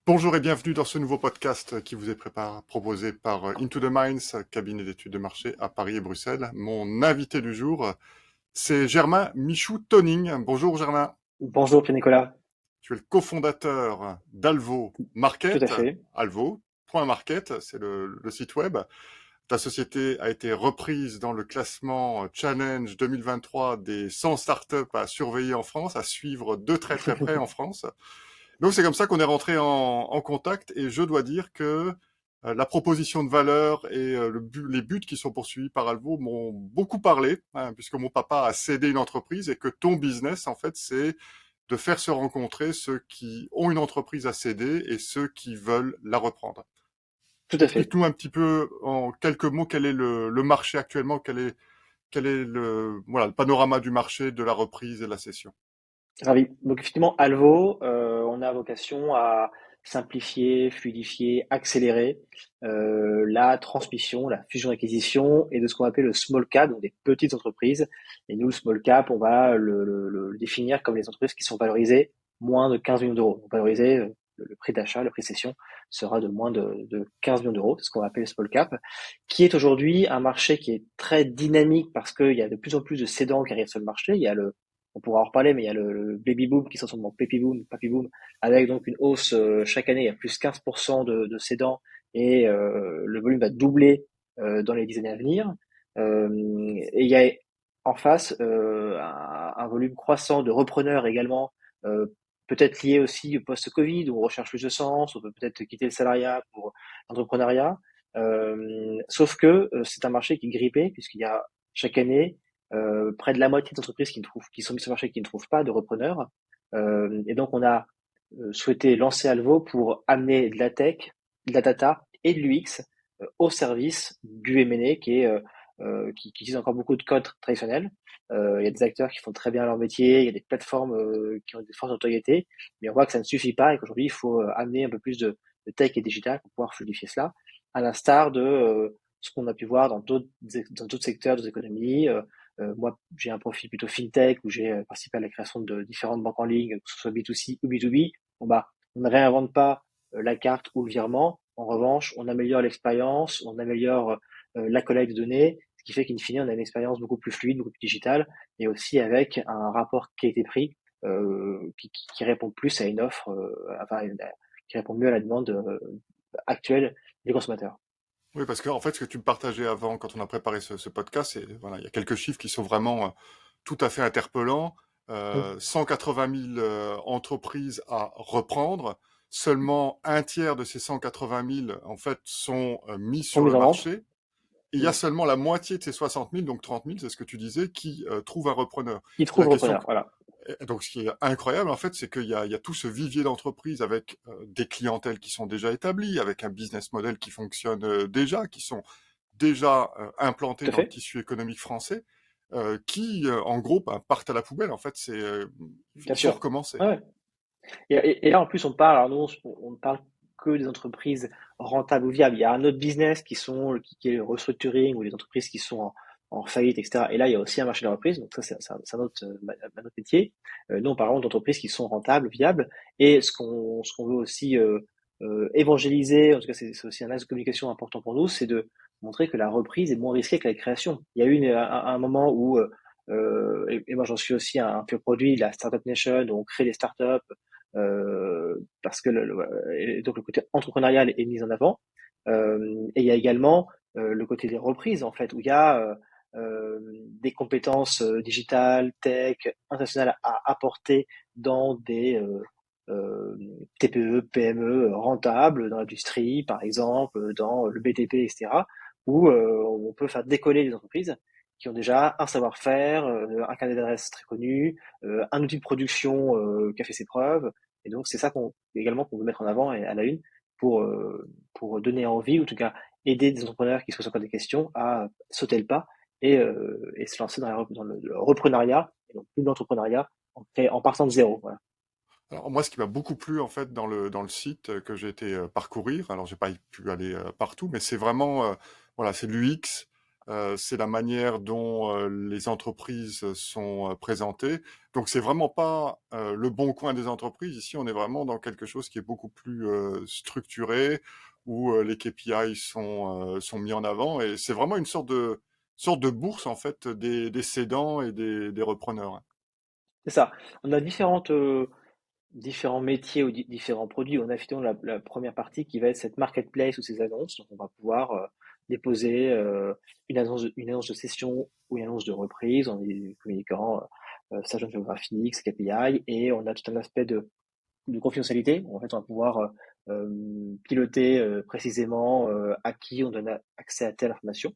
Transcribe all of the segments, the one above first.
Bonjour et bienvenue dans ce nouveau podcast qui vous est proposé par Into the Minds, cabinet d'études de marché à Paris et Bruxelles. Mon invité du jour, c'est Germain Michou-Toning. Bonjour Germain, Bonjour Pierre-Nicolas, tu es le cofondateur d'Alvo tout à Market. fait. Alvo.market, c'est le site web. Ta société a été reprise dans le classement Challenge 2023 des 100 startups à surveiller en France, à suivre de très très près en France. Donc c'est comme ça qu'on est rentré en contact et je dois dire que la proposition de valeur et les buts qui sont poursuivis par Alvo m'ont beaucoup parlé, hein, puisque mon papa a cédé une entreprise et que ton business, en fait, c'est de faire se rencontrer ceux qui ont une entreprise à céder et ceux qui veulent la reprendre. Tout à fait. Explique-nous un petit peu en quelques mots quel est le marché actuellement, quel est le panorama du marché de la reprise et de la cession. Ravi. Donc effectivement, Alvo, on a vocation à simplifier, fluidifier, accélérer la transmission, la fusion-acquisition et de ce qu'on appelle le small cap, donc des petites entreprises. Et nous, le small cap, on va le définir comme les entreprises qui sont valorisées moins de 15 millions d'euros. Donc, valorisées, le prix d'achat, le prix de cession sera de moins de 15 millions d'euros, c'est ce qu'on appelle le small cap, qui est aujourd'hui un marché qui est très dynamique parce qu'il y a de plus en plus de cédants qui arrivent sur le marché. Il y a on pourra en reparler, mais il y a le baby boom qui s'en donc papy boom, avec donc une hausse chaque année, il y a plus 15% de cédants et le volume va doubler dans les 10 années à venir. Et il y a en face un volume croissant de repreneurs également, euh, peut-être lié aussi au post-Covid, où on recherche plus de sens, on peut peut-être quitter le salariat pour l'entrepreneuriat. Sauf que c'est un marché qui est grippé, puisqu'il y a chaque année près de la moitié des entreprises qui sont mises sur le marché qui ne trouvent pas de repreneurs. Et donc, on a souhaité lancer Alvo pour amener de la tech, de la data et de l'UX au service du M&A qui utilise encore beaucoup de codes traditionnels. Il y a des acteurs qui font très bien leur métier, il y a des plateformes qui ont des fortes notoriétés, mais on voit que ça ne suffit pas et qu'aujourd'hui, il faut amener un peu plus de tech et digital pour pouvoir fluidifier cela, à l'instar de ce qu'on a pu voir dans d'autres secteurs, d'autres économies. Moi, j'ai un profil plutôt fintech où j'ai participé à la création de différentes banques en ligne, que ce soit B2C ou B2B. Bon bah, on ne réinvente pas la carte ou le virement. En revanche, on améliore l'expérience, on améliore la collecte de données, ce qui fait qu'in fine, on a une expérience beaucoup plus fluide, beaucoup plus digitale, et aussi avec un rapport qualité-prix qui répond plus à une offre, qui répond mieux à la demande actuelle des consommateurs. Oui, parce que en fait, ce que tu me partageais avant, quand on a préparé ce podcast, c'est voilà, il y a quelques chiffres qui sont vraiment tout à fait interpellants. Mm. 180 000 entreprises à reprendre. Seulement un tiers de ces 180 000, en fait, sont mis Sont sur mises le en vente. marché. Et il y a Mm. seulement la moitié de ces 60 000, donc 30 000, c'est ce que tu disais, qui trouvent un repreneur. Qui Et la trouvent question, repreneur, voilà. donc, ce qui est incroyable, en fait, c'est qu'il y a tout ce vivier d'entreprises avec des clientèles qui sont déjà établies, avec un business model qui fonctionne déjà, qui sont déjà implantés Tout à dans le fait, tissu économique français, qui, en gros, bah, partent à la poubelle. En fait, bien il faut sûr. recommencer. Ouais, ouais. Et là, en plus, on parle, alors nous, on ne parle que des entreprises rentables ou viables. Il y a un autre business qui est le restructuring ou les entreprises qui sont en faillite, etc. Et là, il y a aussi un marché de la reprise. Donc ça, c'est un autre, un autre métier. Nous, on parle d'entreprises qui sont rentables, viables. Et ce qu'on veut aussi évangéliser, en tout cas, c'est aussi un axe de communication important pour nous, c'est de montrer que la reprise est moins risquée que la création. Il y a eu un moment où et moi j'en suis aussi un pur produit, la Startup Nation, où on crée des startups, parce que et donc le côté entrepreneurial est mis en avant. Et il y a également le côté des reprises en fait, où il y a des compétences digitales, tech, internationales à apporter dans des TPE, PME rentables, dans l'industrie par exemple, dans le BTP, etc., où on peut faire décoller les entreprises qui ont déjà un savoir-faire, un carnet d'adresses très connu, un outil de production qui a fait ses preuves, et donc c'est ça qu'on veut mettre en avant et à la une pour donner envie, ou en tout cas aider des entrepreneurs qui se posent encore des questions à sauter le pas et se lancer dans le reprenariat, et donc plus l'entrepreneuriat en partant de zéro. Voilà. Alors moi, ce qui m'a beaucoup plu en fait dans le site que j'ai été parcourir, alors j'ai pas pu aller partout, mais c'est vraiment voilà, c'est de l'UX, c'est la manière dont les entreprises sont présentées. Donc c'est vraiment pas le bon coin des entreprises. Ici, on est vraiment dans quelque chose qui est beaucoup plus structuré, où les KPI sont mis en avant, et c'est vraiment une sorte de bourse en fait des cédants et des repreneurs. C'est ça. On a différents métiers ou différents produits. On a effectivement la première partie qui va être cette marketplace ou ces annonces. Donc, on va pouvoir déposer une annonce de session ou une annonce de reprise en communiquant sa zone géographique, ses KPI, et on a tout un aspect de confidentialité. En fait, on va pouvoir piloter précisément à qui on donne accès à telle information.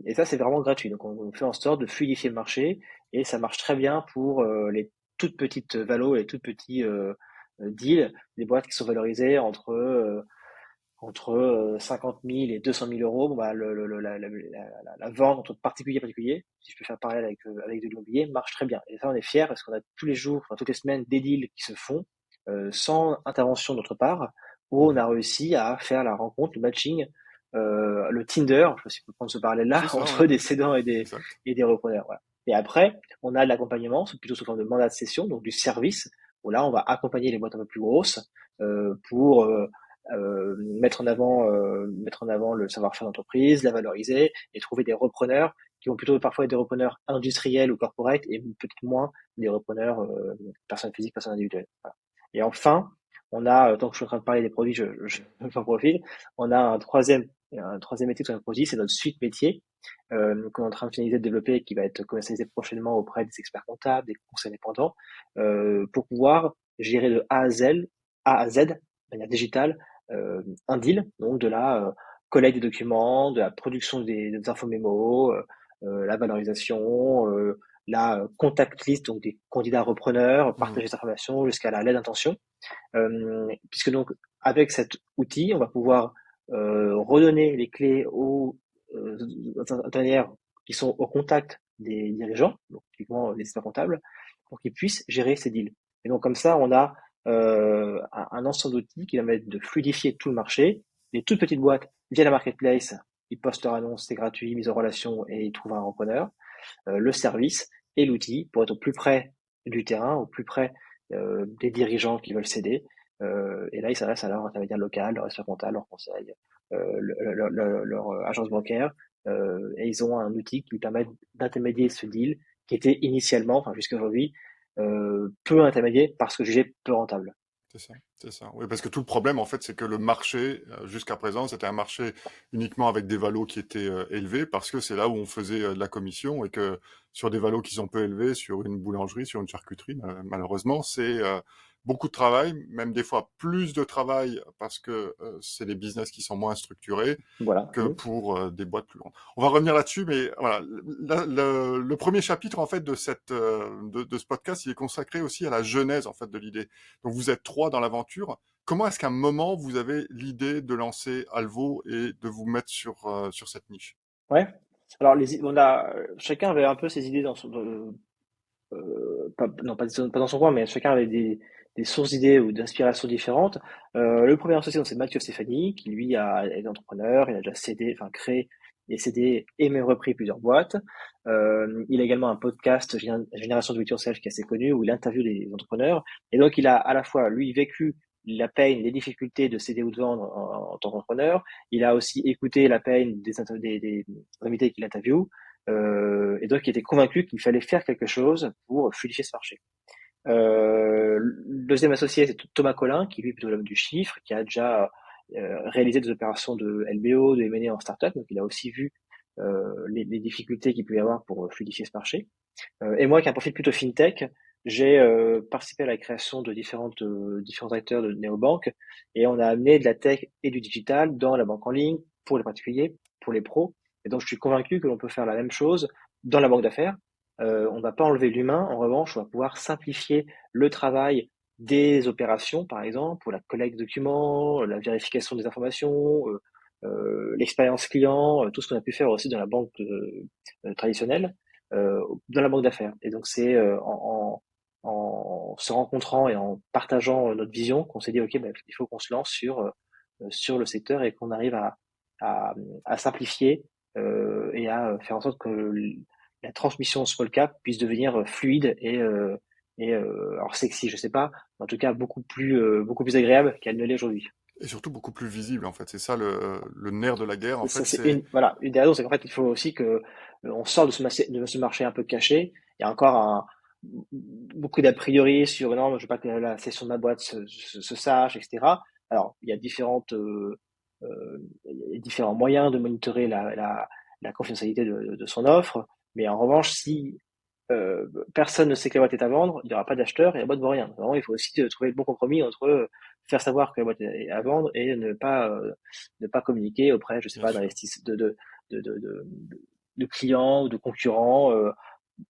Et ça, c'est vraiment gratuit. Donc, on fait en sorte de fluidifier le marché et ça marche très bien pour les toutes petites valos, les toutes petits deals, des boîtes qui sont valorisées entre 50 000 et 200 000 euros. Bon, bah, la vente entre particulier et particulier, si je peux faire pareil avec de l'immobilier, marche très bien. Et ça, on est fiers parce qu'on a tous les jours, enfin, toutes les semaines, des deals qui se font sans intervention de notre part, où on Mhm. a réussi à faire la rencontre, le matching, le Tinder, je sais pas si on peut prendre ce parallèle-là, C'est ça, entre ouais. des cédants Exact. et des repreneurs. Voilà. Et après, on a de l'accompagnement, c'est plutôt sous forme de mandat de cession, donc du service, où là, on va accompagner les boîtes un peu plus grosses pour mettre en avant le savoir-faire d'entreprise, la valoriser et trouver des repreneurs qui vont plutôt parfois être des repreneurs industriels ou corporate et peut-être moins des repreneurs personnes physiques, personnes individuelles. Voilà. Et enfin, on a, tant que je suis en train de parler des produits, j'en profite, on a un troisième métier sur un produit, c'est notre suite métier qu'on est en train de finaliser de développer et qui va être commercialisé prochainement auprès des experts comptables, des conseils indépendants, pour pouvoir gérer de A à Z, de manière digitale, un deal, donc de la collecte des documents, de la production des infos mémos, la valorisation, la contact list, donc des candidats repreneurs, Mhm. partager cette information jusqu'à la lettre d'intention. Puisque donc avec cet outil, on va pouvoir redonner les clés aux intérimaires qui sont au contact des dirigeants, donc typiquement les experts comptables, pour qu'ils puissent gérer ces deals. Et donc comme ça, on a un ensemble d'outils qui permettent de fluidifier tout le marché. Les toutes petites boîtes via la marketplace, ils postent leur annonce, c'est gratuit, mise en relation et ils trouvent un repreneur. Le service et l'outil pour être au plus près du terrain, au plus près des dirigeants qui veulent céder. Et là, ils s'adressent à leur intermédiaire local, leur expert comptable, leur conseil, leur agence bancaire, et ils ont un outil qui permet d'intermédier ce deal qui était initialement, enfin jusqu'à aujourd'hui, peu intermédié parce que jugé peu rentable. C'est ça, c'est ça. Oui, parce que tout le problème, en fait, c'est que le marché, jusqu'à présent, c'était un marché uniquement avec des valos qui étaient élevés, parce que c'est là où on faisait de la commission, et que sur des valos qui sont peu élevés, sur une boulangerie, sur une charcuterie, malheureusement, c'est beaucoup de travail, même des fois plus de travail, parce que c'est des business qui sont moins structurés Voilà. que pour des boîtes plus grandes. On va revenir là-dessus, mais voilà, le premier chapitre en fait de ce podcast, il est consacré aussi à la genèse en fait de l'idée. Donc vous êtes trois dans l'aventure. Comment est-ce qu'à un moment vous avez l'idée de lancer Alvo et de vous mettre sur cette niche? Ouais. Alors, on a, chacun avait un peu ses idées dans son, pas, non, pas dans son coin, mais chacun avait des sources d'idées ou d'inspiration différentes. Le premier associé, donc, c'est Mathieu Stéphanie, qui lui est entrepreneur, il a déjà cédé, enfin créé et cédé et même repris plusieurs boîtes. Il a également un podcast Génération Do It Yourself qui est assez connu où il interviewe des entrepreneurs. Et donc il a à la fois lui vécu la peine, les difficultés de céder ou de vendre en tant qu'entrepreneur. Il a aussi écouté la peine des invités qu'il interviewe. Et donc, il était convaincu qu'il fallait faire quelque chose pour fluidifier ce marché. Le deuxième associé, c'est Thomas Collin, qui lui est plutôt l'homme du chiffre, qui a déjà réalisé des opérations de LBO, de M&A en startup, donc il a aussi vu les difficultés qu'il peut y avoir pour fluidifier ce marché. Et moi, qui ai un profil plutôt fintech, j'ai participé à la création de différents acteurs de néobanques, et on a amené de la tech et du digital dans la banque en ligne, pour les particuliers, pour les pros. Et donc, je suis convaincu que l'on peut faire la même chose dans la banque d'affaires. On ne va pas enlever l'humain, en revanche, on va pouvoir simplifier le travail des opérations, par exemple, pour la collecte de documents, la vérification des informations, l'expérience client, tout ce qu'on a pu faire aussi dans la banque traditionnelle dans la banque d'affaires. Et donc c'est en se rencontrant et en partageant notre vision qu'on s'est dit ok, ben, il faut qu'on se lance sur le secteur et qu'on arrive à, à simplifier et à faire en sorte que la transmission small cap puisse devenir fluide alors sexy, je sais pas, mais en tout cas beaucoup plus agréable qu'elle ne l'est aujourd'hui. Et surtout beaucoup plus visible, en fait. C'est ça le nerf de la guerre, en Ça, fait, c'est c'est... une des raisons, c'est qu'en fait, il faut aussi que on sorte de ce marché un peu caché. Il y a encore beaucoup d'a priori sur non, je veux pas que la session de ma boîte se sache, etc. Alors, il y a différents moyens de monitorer la confidentialité de son offre, mais en revanche, si personne ne sait que la boîte est à vendre, il n'y aura pas d'acheteur et la boîte ne vaut rien. Vraiment, il faut aussi trouver le bon compromis entre faire savoir que la boîte est à vendre et ne pas communiquer auprès, je sais Bien pas, sûr. d'investisseurs, de, de, de, de clients ou de concurrents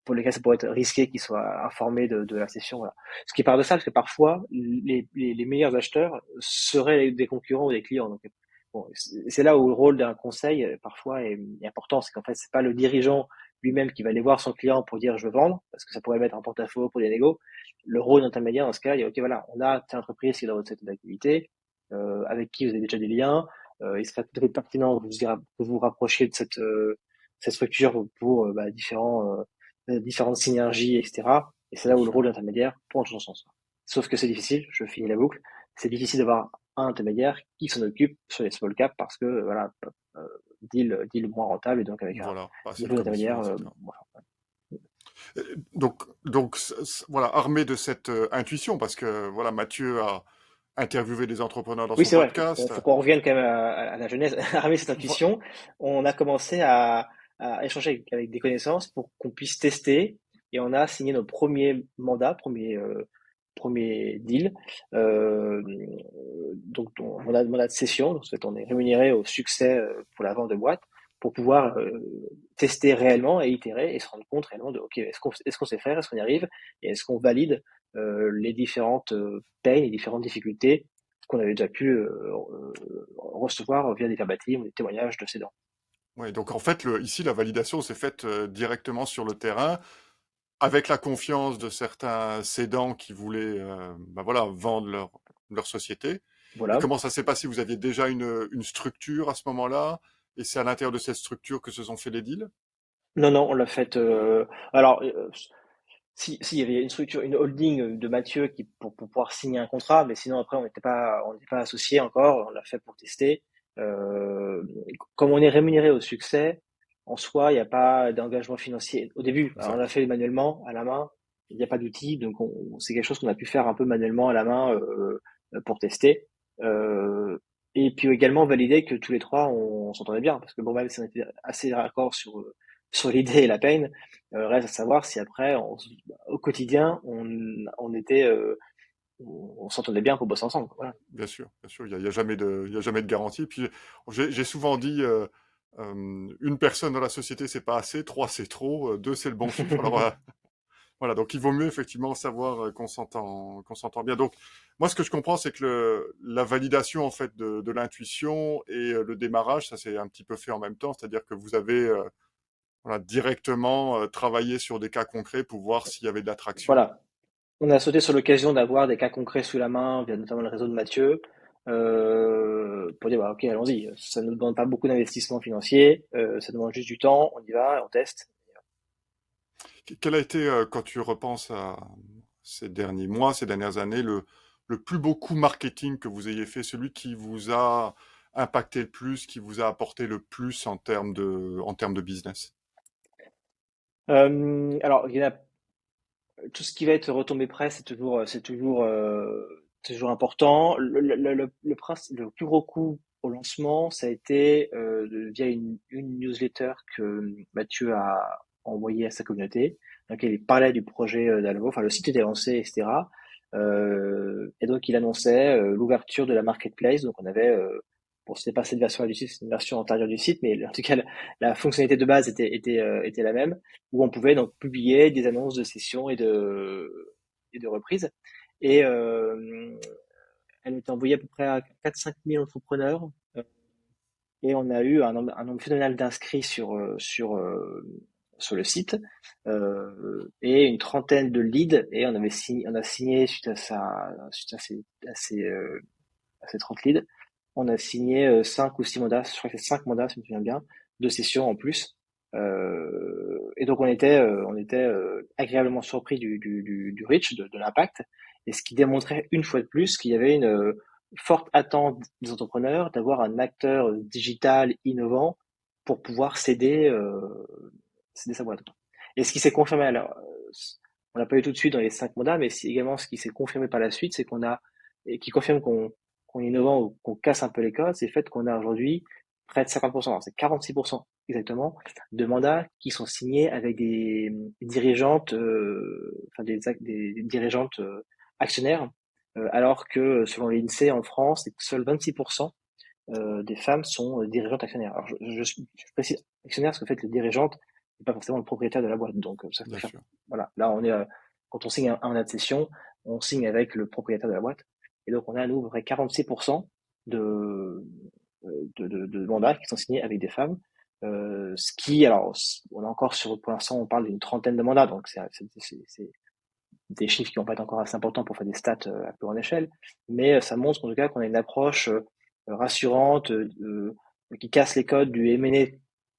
pour lesquels ça pourrait être risqué qu'ils soient informés de la session. Voilà. Ce qui est paradoxal, c'est que parfois, les meilleurs acheteurs seraient des concurrents ou des clients. Donc, bon, c'est là où le rôle d'un conseil parfois est important, c'est qu'en fait, c'est pas le dirigeant lui-même qui va aller voir son client pour dire je veux vendre, parce que ça pourrait mettre en porte-à-faux pour des négos. Le rôle d'intermédiaire dans ce cas, il y a ok voilà, on a telle entreprise qui est dans votre secteur d'activité, avec qui vous avez déjà des liens, il serait peut-être pertinent que vous rapprochiez de cette structure pour différentes synergies, etc. Et c'est Bien là où le sûr. rôle d'intermédiaire prend tout son sens. Sauf que c'est difficile, je finis la boucle, c'est difficile d'avoir un intermédiaire qui s'en occupe sur les small caps parce que voilà, euh, deal moins rentable et donc avec un Voilà, pas assez de niveau commission, d'intermédiaire. etc. Voilà. Voilà, armé de cette intuition, parce que voilà, Mathieu a interviewé des entrepreneurs dans Oui, son c'est vrai. podcast. Faut qu'on revienne quand même à la genèse. Arrivé cette Vo- intuition, on a commencé à échanger avec des connaissances pour qu'on puisse tester. Et on a signé notre premier mandat, premier deal. Donc, mandat de cession. Donc, en fait, on est rémunéré au succès pour la vente de boîte pour pouvoir tester réellement et itérer et se rendre compte réellement de, OK, est-ce qu'on sait faire, est-ce qu'on y arrive et est-ce qu'on valide les différentes peines, les différentes difficultés qu'on avait déjà pu recevoir via des verbatims ou des témoignages de cédants. ouais, donc en fait, ici, la validation s'est faite directement sur le terrain, avec la confiance de certains cédants qui voulaient bah voilà, vendre leur société. Et Voilà. comment ça s'est passé? Vous aviez déjà une structure à ce moment-là, et c'est à l'intérieur de cette structure que se sont fait les deals? Non, non, on l'a fait. Alors, si, il y avait une structure, une holding de Mathieu pour pouvoir signer un contrat, mais sinon après on n'était pas associés encore. On l'a fait pour tester. Euh, Comme on est rémunéré au succès, en soi, il n'y a pas d'engagement financier au début. Alors, on l'a Exact. fait manuellement à la main. Il n'y a pas d'outils, donc c'est quelque chose qu'on a pu faire un peu manuellement à la main pour tester. Euh, et puis également valider que tous les trois on s'entendait bien, parce que bon même si on était assez raccord sur l'idée et la peine, reste à savoir si après au quotidien on s'entendait bien pour bosser ensemble. Voilà. Bien sûr, il y a jamais il y a jamais de garantie. Puis j'ai souvent dit, une personne dans la société, c'est pas assez, trois, c'est trop, deux, c'est le bon chiffre. Alors voilà, donc il vaut mieux effectivement savoir qu'on s'entend bien. Donc moi, ce que je comprends, c'est que la validation en fait de l'intuition et le démarrage, ça s'est un petit peu fait en même temps. C'est-à-dire que vous avez voilà, directement travaillé sur des cas concrets pour voir s'il y avait de l'attraction. Voilà. On a sauté sur l'occasion d'avoir des cas concrets sous la main, via notamment le réseau de Mathieu, pour dire bah, ok, allons-y. Ça ne nous demande pas beaucoup d'investissement financier, ça demande juste du temps, on y va, on teste. Quel a été, quand tu repenses à ces derniers mois, ces dernières années, le plus beau coup marketing que vous ayez fait, celui qui vous a impacté le plus, qui vous a apporté le plus en termes de business? Alors, il y en a tout ce qui va être retombée presse, c'est toujours important. Le plus gros coup au lancement, ça a été via une newsletter que Mathieu a envoyée à sa communauté, dans laquelle il parlait du projet d'Alvo, enfin le site était lancé, etc. Et donc il annonçait l'ouverture de la marketplace. Donc on avait, bon c'était pas cette version-là du site, c'est une version antérieure du site, mais en tout cas la fonctionnalité de base était la même où on pouvait donc publier des annonces de sessions et de reprises. Et elle était envoyée à peu près à 4-5 000 entrepreneurs. Et on a eu un nombre phénoménal d'inscrits sur le site et une trentaine de leads. Et on a signé suite à ces 30 leads, on a signé 5 ou 6 mandats. Je crois que c'est 5 mandats, si je me souviens bien, 2 sessions en plus. Et donc on était agréablement surpris du reach, de l'impact, et ce qui démontrait une fois de plus qu'il y avait une forte attente des entrepreneurs d'avoir un acteur digital innovant pour pouvoir céder sa boîte. Et ce qui s'est confirmé, alors, on l'a pas eu tout de suite dans les 5 mandats, mais c'est également ce qui s'est confirmé par la suite, c'est et qui confirme qu'on est innovant ou qu'on casse un peu les codes, c'est le fait qu'on a aujourd'hui près de 50%, alors c'est 46% exactement, de mandats qui sont signés avec des dirigeantes, enfin des dirigeantes actionnaires, alors que selon l'INSEE en France, c'est que seuls 26% des femmes sont dirigeantes actionnaires. Alors je précise actionnaire parce qu'en fait, le dirigeante n'est pas forcément le propriétaire de la boîte, donc ça Bien confirme. sûr. Voilà, là quand on signe un mandat de cession, on signe avec le propriétaire de la boîte, et donc on a à nous à peu près 46% de, de mandats qui sont signés avec des femmes. Ce qui, alors, on a encore pour l'instant, on parle d'une trentaine de mandats, donc c'est des chiffres qui vont pas être encore assez importants pour faire des stats à plus grande échelle, mais ça montre en tout cas qu'on a une approche rassurante, qui casse les codes du M&A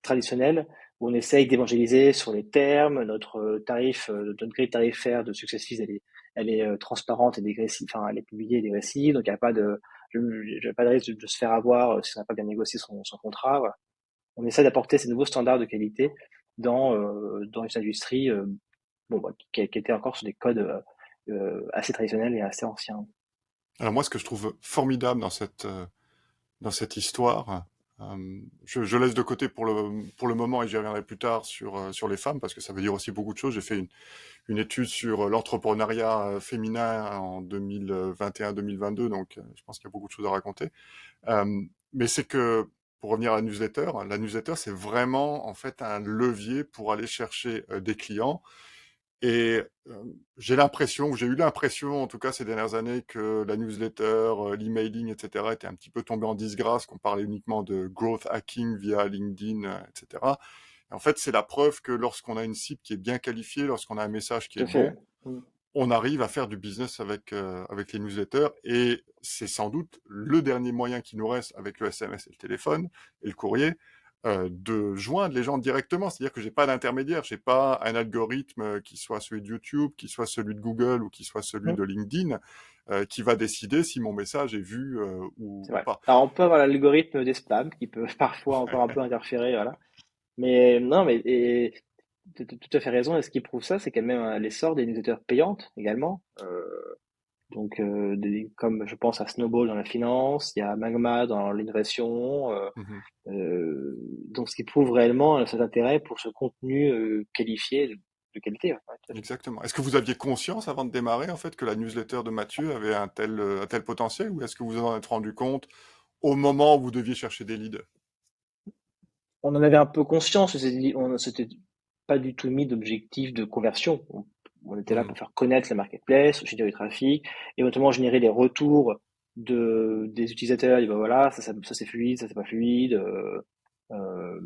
traditionnel, où on essaye d'évangéliser sur les termes, notre grille tarifaire de success fees, elle est transparente et dégressive, enfin, elle est publiée et dégressive, donc il n'y a pas pas de risque de se faire avoir si on n'a pas bien négocié son contrat. Voilà. On essaie d'apporter ces nouveaux standards de qualité dans une industrie qui était encore sur des codes assez traditionnels et assez anciens. Alors moi, ce que je trouve formidable dans cette histoire, je laisse de côté pour le moment, et j'y reviendrai plus tard, sur les femmes, parce que ça veut dire aussi beaucoup de choses. J'ai fait une étude sur l'entrepreneuriat féminin en 2021-2022, donc je pense qu'il y a beaucoup de choses à raconter. Mais c'est que, pour revenir à la newsletter, c'est vraiment en fait un levier pour aller chercher des clients. Et j'ai eu l'impression, en tout cas ces dernières années, que la newsletter, l'emailing, etc., était un petit peu tombé en disgrâce, qu'on parlait uniquement de growth hacking via LinkedIn, etc. Et en fait, c'est la preuve que lorsqu'on a une cible qui est bien qualifiée, lorsqu'on a un message qui Tout est à fait. bon, on arrive à faire du business avec les newsletters. Et c'est sans doute le dernier moyen qui nous reste avec le SMS et le téléphone et le courrier, de joindre les gens directement. C'est-à-dire que j'ai pas d'intermédiaire, j'ai pas un algorithme qui soit celui de YouTube, qui soit celui de Google ou qui soit celui Mmh, de LinkedIn, qui va décider si mon message est vu c'est ou vrai. pas. Alors on peut avoir l'algorithme des spams qui peut parfois encore un peu interférer, voilà. Mais non, mais tu as tout à fait raison. Et ce qui prouve ça, c'est quand même l'essor des newsletters payantes également. Donc, comme je pense à Snowball dans la finance, il y a Magma dans l'innovation. Mhm. Donc, ce qui prouve réellement cet intérêt pour ce contenu qualifié de qualité. Ouais, tout à fait. Exactement. Est-ce que vous aviez conscience avant de démarrer en fait que la newsletter de Mathieu avait un tel potentiel, ou est-ce que vous en êtes rendu compte au moment où vous deviez chercher des leads? On en avait un peu conscience, on s'était pas du tout mis d'objectif de conversion. On était là Mhm. pour faire connaître la marketplace, générer du trafic, et notamment générer des retours des utilisateurs. Et ben voilà, ça c'est fluide, ça c'est pas fluide. Euh,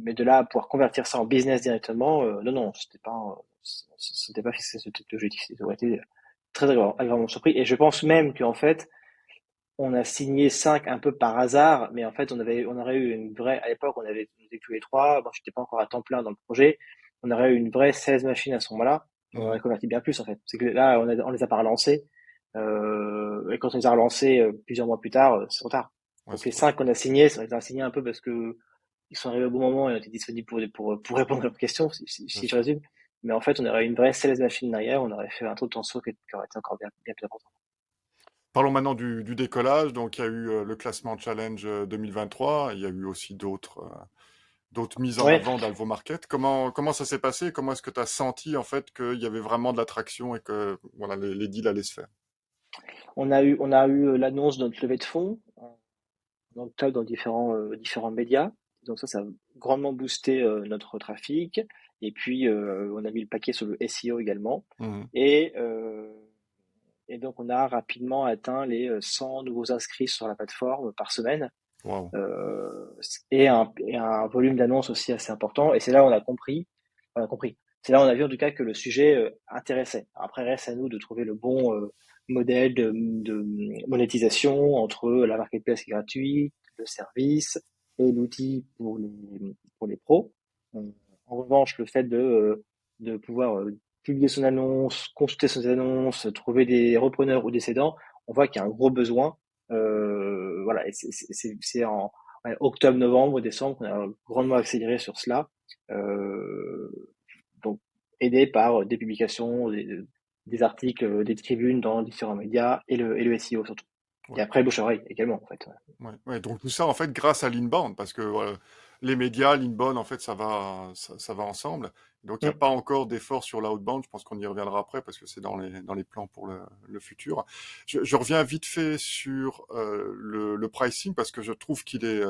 mais de là à pouvoir convertir ça en business directement, non, non, c'était pas fixé ce type d'objectif. C'était aurait été très agréablement surpris. Et je pense même qu'en fait, on a signé 5 un peu par hasard, mais en fait, on aurait eu une vraie, à l'époque, on était tous les trois, moi, j'étais pas encore à temps plein dans le projet, on aurait eu une vraie 16 machines à ce moment-là, on aurait Mhm. converti bien plus, en fait. C'est que là, on les a pas relancés, et quand on les a relancés, plusieurs mois plus tard, c'est trop tard. Ouais, Donc, c'est les trop 5 tard. qu'on a signés, ça, on les a signés un peu parce que ils sont arrivés au bon moment et ont été disponibles pour répondre à leurs questions, Bien si je sûr. résume. Mais en fait, on aurait eu une vraie 16 machine derrière, on aurait fait un taux de transfert qui aurait été encore bien plus important. Parlons maintenant du décollage. Donc, il y a eu le classement Challenge 2023. Il y a eu aussi d'autres mises en Ouais, avant d'Alvo Market. Comment ça s'est passé? Comment est-ce que tu as senti en fait qu'il y avait vraiment de l'attraction et que voilà, les deals allaient se faire? on a eu l'annonce de notre levée de fonds en octobre dans différents médias. Donc ça a grandement boosté notre trafic. Et puis, on a mis le paquet sur le SEO également. Mhm. Et, euh, et donc, on a rapidement atteint les 100 nouveaux inscrits sur la plateforme par semaine. Wow. Et un volume d'annonces aussi assez important. Et c'est là où on a compris. C'est là où on a vu en tout cas que le sujet intéressait. Après, reste à nous de trouver le bon modèle de monétisation entre la marketplace qui est gratuite, le service et l'outil pour les pros. En revanche, le fait de pouvoir publier son annonce, consulter son annonce, trouver des repreneurs ou des cédants, on voit qu'il y a un gros besoin. Voilà, et c'est en ouais, octobre, novembre, décembre qu'on a grandement accéléré sur cela. Euh, donc, aidé par des publications, des articles, des tribunes dans différents médias et le SEO surtout. Et Ouais. après, le bouche à oreille également, en fait. Ouais, ouais, donc tout ça, en fait, grâce à l'inbound, parce que voilà, les médias, l'inbound, en fait, ça va ensemble. Donc, il n'y a Mm. pas encore d'effort sur l'outbound. Je pense qu'on y reviendra après parce que c'est dans les plans pour le futur. Je reviens vite fait sur le pricing parce que je trouve qu'il est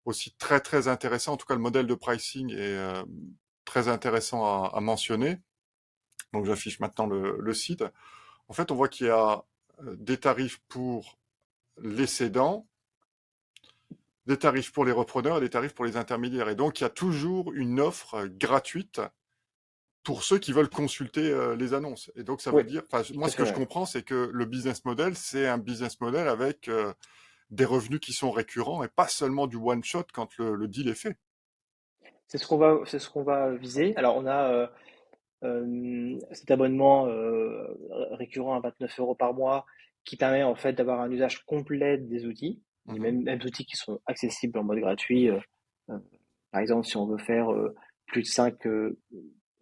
aussi très, très intéressant. En tout cas, le modèle de pricing est très intéressant à mentionner. Donc, j'affiche maintenant le site. En fait, on voit qu'il y a des tarifs pour les cédants, des tarifs pour les repreneurs et des tarifs pour les intermédiaires. Et donc, il y a toujours une offre gratuite pour ceux qui veulent consulter les annonces. Et donc, ça Oui, veut dire, tout moi, à ce que fait, je ouais. comprends, c'est que le business model, c'est un business model avec des revenus qui sont récurrents et pas seulement du one shot quand le deal est fait. C'est ce qu'on va viser. Alors, on a cet abonnement récurrent à 29 euros par mois qui permet en fait d'avoir un usage complet des outils, les Mhm, mêmes outils qui sont accessibles en mode gratuit. Euh, Par exemple, si on veut faire plus de 5,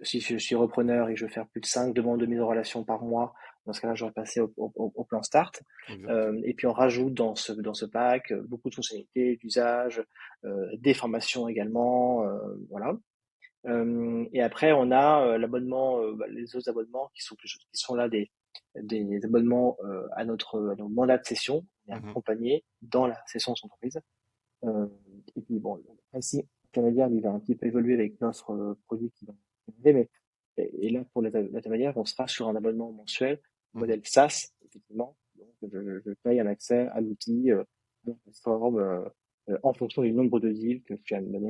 si je suis repreneur et que je veux faire plus de 5 demandes de mise en relation par mois, dans ce cas-là, j'aurais passé au plan Start. exact. Et puis on rajoute dans ce pack beaucoup de fonctionnalités, d'usage, des formations également, voilà. Et après, on a l'abonnement, les autres abonnements qui sont là des abonnements à nos mandats de session. On est Mhm, accompagné dans la session de son entreprise. Euh, et puis bon, le pricing intermédiaire, lui, va un petit peu évoluer avec notre produit qui va arriver, mais et là, pour l'intermédiaire, on sera sur un abonnement mensuel, mhm. modèle SaaS, effectivement. Donc, je paye un accès à l'outil, à la plateforme, en fonction du nombre de deals que je suis amené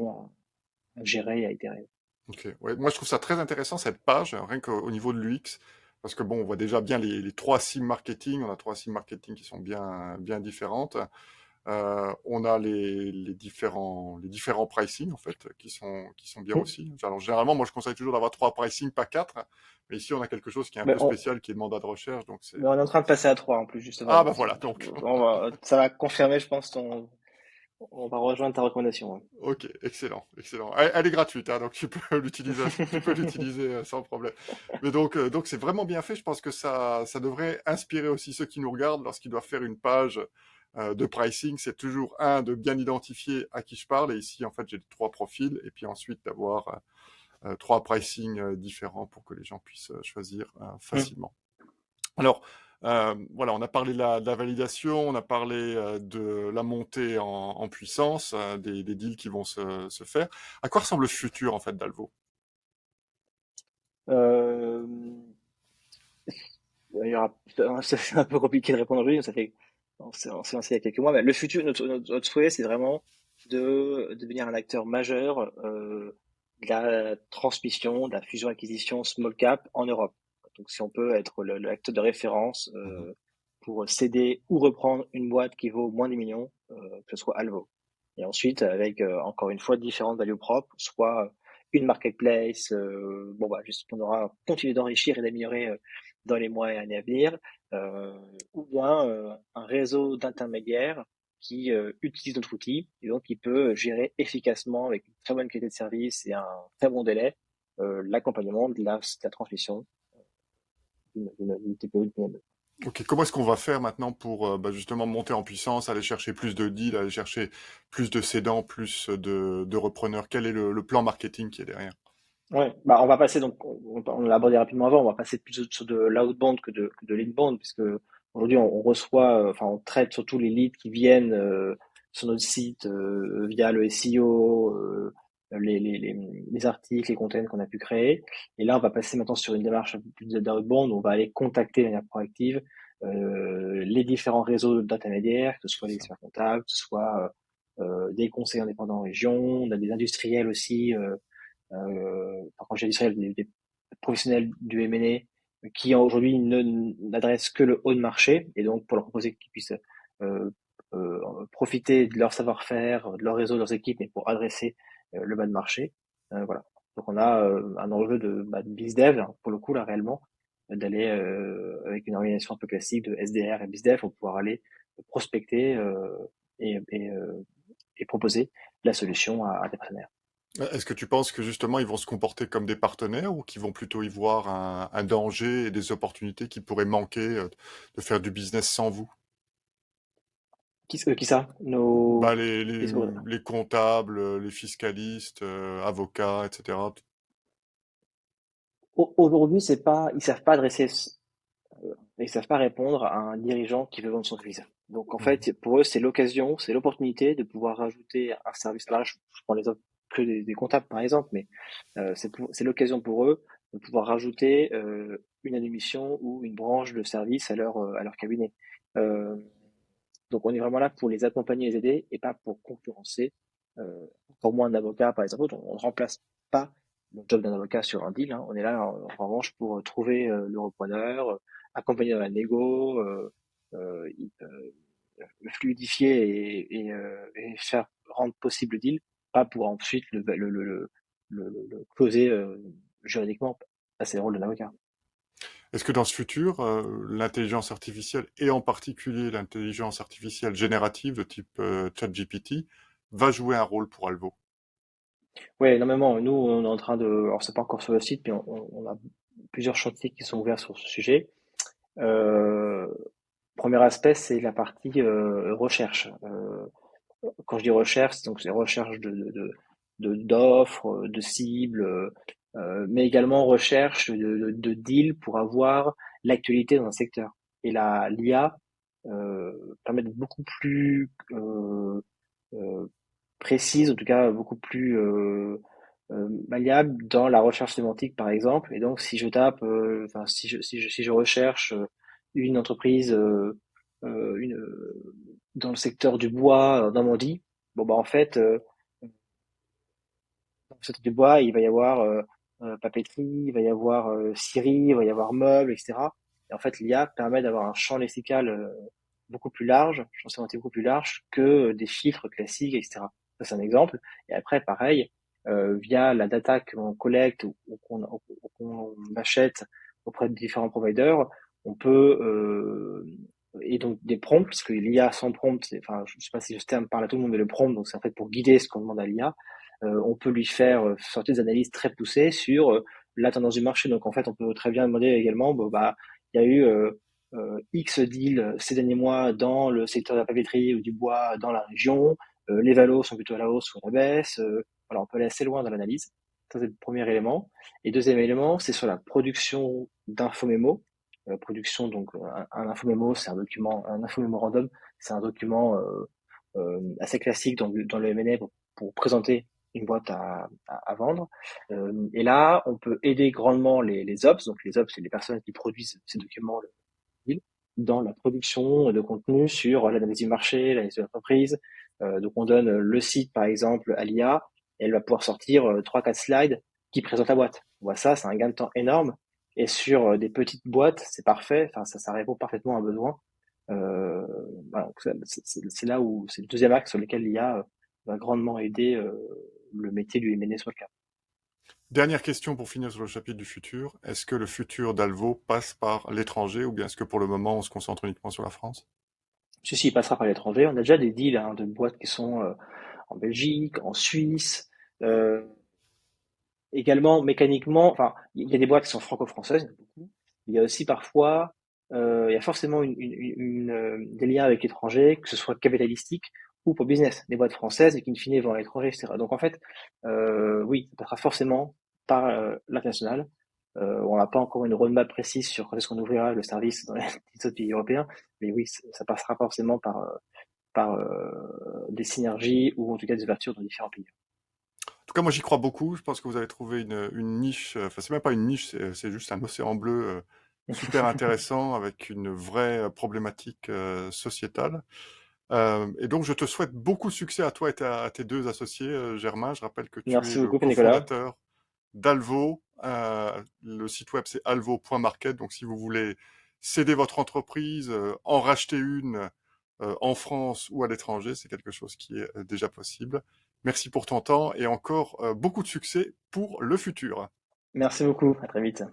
à gérer et à itérer. Ok. Ouais, moi, je trouve ça très intéressant, cette page, rien qu'au niveau de l'UX, parce que bon, on voit déjà bien les trois cimes marketing. On a trois cimes marketing qui sont bien, bien différentes. On a les différents pricing en fait qui sont bien aussi. Alors généralement, moi je conseille toujours d'avoir trois pricing, pas quatre. Mais ici, on a quelque chose qui est un Mais peu spécial, qui est le mandat de recherche. Donc c'est mais on est en train de passer à 3 en plus, justement. ah bah Donc, voilà. Donc ça va confirmer, je pense, on va rejoindre ta recommandation. Ouais. ok, excellent, excellent. Elle est gratuite, hein, donc tu peux l'utiliser sans problème. Mais donc c'est vraiment bien fait. Je pense que ça devrait inspirer aussi ceux qui nous regardent lorsqu'ils doivent faire une page de pricing. C'est toujours de bien identifier à qui je parle. Et ici, en fait, j'ai trois profils, et puis ensuite d'avoir trois pricing différents pour que les gens puissent choisir Mm. facilement. Alors, voilà, on a parlé de la validation, on a parlé de la montée en puissance, des deals qui vont se faire. À quoi ressemble le futur, en fait, d'Alvo? Euh, il y aura, c'est un peu compliqué de répondre aujourd'hui. On s'est lancé il y a quelques mois. Mais le futur, notre souhait, c'est vraiment de devenir un acteur majeur de la transmission, de la fusion-acquisition small cap en Europe. Donc, si on peut être l'acteur de référence Mhm. pour céder ou reprendre une boîte qui vaut moins de 10 millions, que ce soit Alvo. Et ensuite, avec encore une fois différentes value propres, soit une marketplace, bon bah juste qu'on aura continué d'enrichir et d'améliorer dans les mois et années à venir, ou bien un réseau d'intermédiaires qui utilise notre outil et donc qui peut gérer efficacement avec une très bonne qualité de service et un très bon délai l'accompagnement de de la transmission d'une TPE, d'une PME. Ok, comment est-ce qu'on va faire maintenant pour justement monter en puissance, aller chercher plus de deals, aller chercher plus de cédants, plus de repreneurs? Quel est le plan marketing qui est derrière? Ouais, bah on va passer donc on l'a abordé rapidement avant, on va passer plus sur de l'outbound que de l'inbound puisque aujourd'hui on reçoit enfin on traite surtout les leads qui viennent sur notre site via le SEO, les articles, les contenus qu'on a pu créer. Et là on va passer maintenant sur une démarche un peu plus d'outbound, on va aller contacter de manière proactive les différents réseaux d'intermédiaires, que ce soit C'est les ça. experts comptables, que ce soit des conseils indépendants en région, on a des industriels aussi. Par contre, j'ai des professionnels du M&A qui aujourd'hui n'adressent que le haut de marché et donc pour leur proposer qu'ils puissent profiter de leur savoir-faire, de leur réseau, de leurs équipes, mais pour adresser le bas de marché. Voilà. Donc on a un enjeu de BizDev, hein, pour le coup, là, réellement, d'aller avec une organisation un peu classique de SDR et BizDev pour pouvoir aller prospecter et proposer la solution à des partenaires. Est-ce que tu penses que justement ils vont se comporter comme des partenaires ou qu'ils vont plutôt y voir un danger et des opportunités qui pourraient manquer de faire du business sans vous? Qui ça? Bah, Les- les comptables, les fiscalistes, avocats, etc. Aujourd'hui, c'est pas, ils savent pas adresser, ils savent pas répondre à un dirigeant qui veut vendre son service. Donc en Mhm. fait, pour eux, c'est l'occasion, c'est l'opportunité de pouvoir rajouter un service. Là, je prends les autres que des comptables par exemple, mais c'est l'occasion pour eux de pouvoir rajouter une admission ou une branche de service à leur cabinet. Euh, donc on est vraiment là pour les accompagner, les aider et pas pour concurrencer. Encore moins un avocat par exemple. On ne remplace pas le job d'un avocat sur un deal, hein. On est là en revanche pour trouver le repreneur, accompagner dans la négo, fluidifier et faire rendre possible le deal, pas pour ensuite le closer juridiquement. Ça, c'est le rôle d'un avocat. Est-ce que dans ce futur, l'intelligence artificielle, et en particulier l'intelligence artificielle générative de type ChatGPT, va jouer un rôle pour Alvo? Ouais, énormément. Nous, on est en train de, alors c'est pas encore sur le site, mais on a plusieurs chantiers qui sont ouverts sur ce sujet. Euh, Premier aspect, c'est la partie recherche. Quand je dis recherche, donc c'est recherche d'offres, de cibles, mais également recherche de deals pour avoir l'actualité dans un secteur. Et l'IA permet d'être beaucoup plus euh, précise, en tout cas beaucoup plus malléable dans la recherche sémantique, par exemple. Et donc, si je tape, enfin, si je recherche une entreprise dans le secteur du bois, dans mon dit, bon, bah, en fait, dans le secteur du bois, il va y avoir papeterie, il va y avoir scierie, il va y avoir meubles, etc. Et en fait, l'IA permet d'avoir un champ lexical beaucoup plus large, un champ sémantique beaucoup plus large que des chiffres classiques, etc. Ça, c'est un exemple. Et après, pareil, via la data qu'on collecte ou qu'on achète auprès de différents providers, on peut et donc des prompts, parce que l'IA sans prompt, enfin, je ne sais pas si ce terme parle à tout le monde, mais le prompt, donc c'est en fait pour guider ce qu'on demande à l'IA. On peut lui faire sortir des analyses très poussées sur la tendance du marché. Donc en fait, on peut très bien demander également, bon, bah, il y a eu X deals ces derniers mois dans le secteur de la papeterie ou du bois dans la région. Les valos sont plutôt à la hausse ou à la baisse. Voilà, on peut aller assez loin dans l'analyse. Ça, c'est le premier élément. Et deuxième élément, c'est sur la production d'infomémos. Production, donc un infomémo, c'est un document, un infomémo random, c'est un document assez classique dans le M&A pour présenter une boîte à vendre. Et là, on peut aider grandement les ops. Donc les ops, c'est les personnes qui produisent ces documents dans la production de contenu sur l'analyse du marché, l'analyse de l'entreprise. Donc on donne le site par exemple à l'IA et elle va pouvoir sortir 3-4 slides qui présentent la boîte. On voit ça, c'est un gain de temps énorme. Et sur des petites boîtes, c'est parfait. Enfin, ça répond parfaitement à un besoin. Euh, voilà, c'est là où c'est le deuxième axe sur lequel l'IA va grandement aider le métier du M&A sur le cap. Dernière question pour finir sur le chapitre du futur. Est-ce que le futur d'Alvo passe par l'étranger ou bien est-ce que pour le moment on se concentre uniquement sur la France? Ceci passera par l'étranger. On a déjà des deals hein, de boîtes qui sont en Belgique, en Suisse. Euh, Également, mécaniquement, enfin, il y a des boîtes qui sont franco-françaises, il y en a beaucoup. Il y a aussi parfois, il y a forcément des liens avec l'étranger, que ce soit capitalistique ou pour business. Des boîtes françaises et qui, in fine, vont à l'étranger, etc. Donc, en fait, oui, ça passera forcément par l'international. On n'a pas encore une roadmap précise sur quand est-ce qu'on ouvrira le service dans les autres pays européens, mais oui, ça passera forcément par des synergies ou en tout cas des ouvertures dans différents pays. En tout cas, moi j'y crois beaucoup. Je pense que vous avez trouvé une niche. Enfin, c'est même pas une niche, c'est juste un océan bleu super intéressant avec une vraie problématique sociétale. Et donc, je te souhaite beaucoup de succès à toi et à tes deux associés, Germain. Je rappelle que tu es Merci le beaucoup, Nicolas. cofondateur d'Alvo. Le site web, c'est alvo.market. Donc, si vous voulez céder votre entreprise, en racheter une en France ou à l'étranger, c'est quelque chose qui est déjà possible. Merci pour ton temps et encore beaucoup de succès pour le futur. Merci beaucoup, à très vite.